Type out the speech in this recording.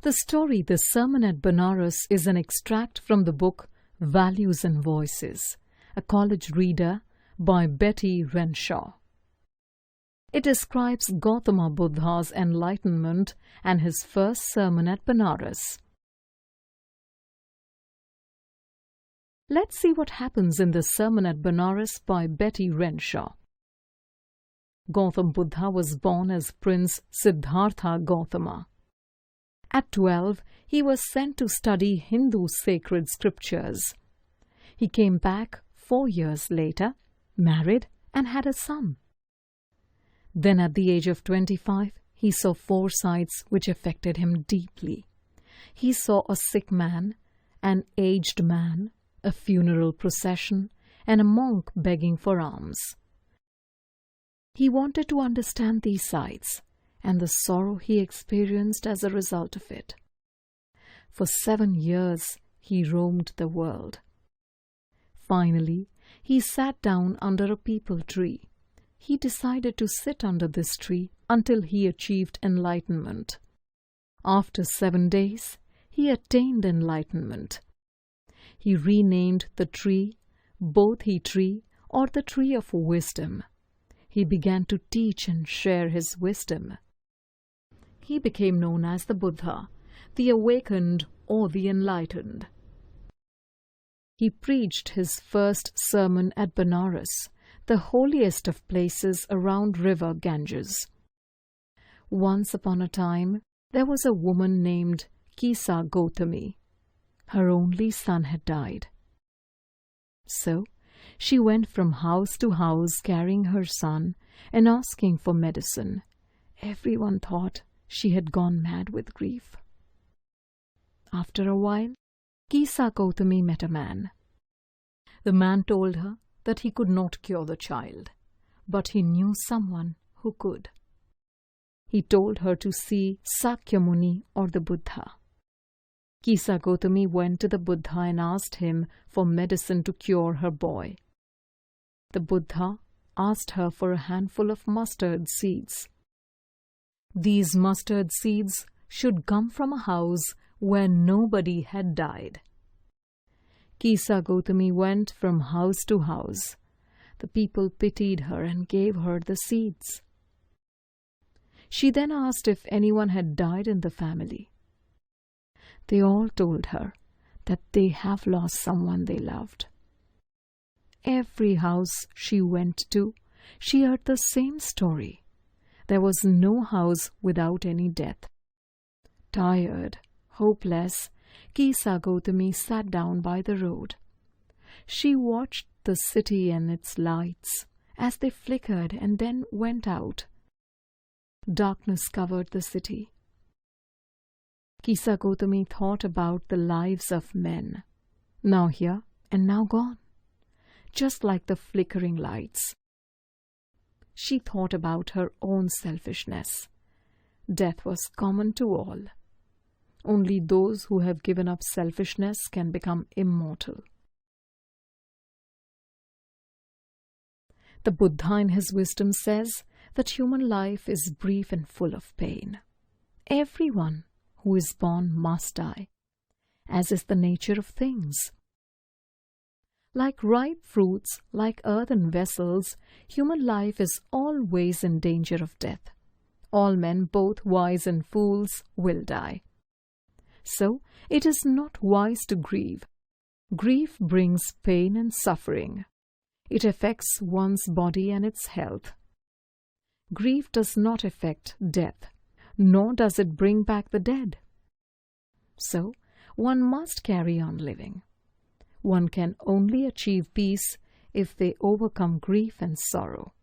The story The Sermon at Benares is an extract from the book Values and Voices, a college reader by Betty Renshaw. It describes Gautama Buddha's enlightenment and his first sermon at Benares. Let's see what happens in the Sermon at Benares by Betty Renshaw. Gautama Buddha was born as Prince Siddhartha Gautama. At 12, he was sent to study Hindu sacred scriptures. He came back 4 years later, married, and had a son. Then at the age of 25, he saw 4 sights which affected him deeply. He saw a sick man, an aged man, a funeral procession, and a monk begging for alms. He wanted to understand these sights and the sorrow he experienced as a result of it. For 7 years, he roamed the world. Finally, he sat down under a peepal tree. He decided to sit under this tree until he achieved enlightenment. After 7 days, he attained enlightenment. He renamed the tree Bodhi tree, or the tree of wisdom. He began to teach and share his wisdom. He became known as the Buddha, the awakened or the enlightened. He preached his first sermon at Benares, the holiest of places around river Ganges. Once upon a time, there was a woman named Kisa Gautami. Her only son had died. So, she went from house to house carrying her son and asking for medicine. Everyone thought she had gone mad with grief. After a while, Kisa Gautami met a man. The man told her that he could not cure the child, but he knew someone who could. He told her to see Sakyamuni or the Buddha. Kisa Gautami went to the Buddha and asked him for medicine to cure her boy. The Buddha asked her for a handful of mustard seeds. These mustard seeds should come from a house where nobody had died. Kisa Gautami went from house to house. The people pitied her and gave her the seeds. She then asked if anyone had died in the family. They all told her that they have lost someone they loved. Every house she went to, she heard the same story. There was no house without any death. Tired, hopeless, Kisa Gautami sat down by the road. She watched the city and its lights as they flickered and then went out. Darkness covered the city. Kisa Gautami thought about the lives of men, now here and now gone, just like the flickering lights. She thought about her own selfishness. Death was common to all. Only those who have given up selfishness can become immortal. The Buddha in his wisdom says that human life is brief and full of pain. Everyone who is born must die, as is the nature of things. Like ripe fruits, like earthen vessels, human life is always in danger of death. All men, both wise and fools, will die. So, it is not wise to grieve. Grief brings pain and suffering. It affects one's body and its health. Grief does not affect death, nor does it bring back the dead. So, one must carry on living. One can only achieve peace if they overcome grief and sorrow.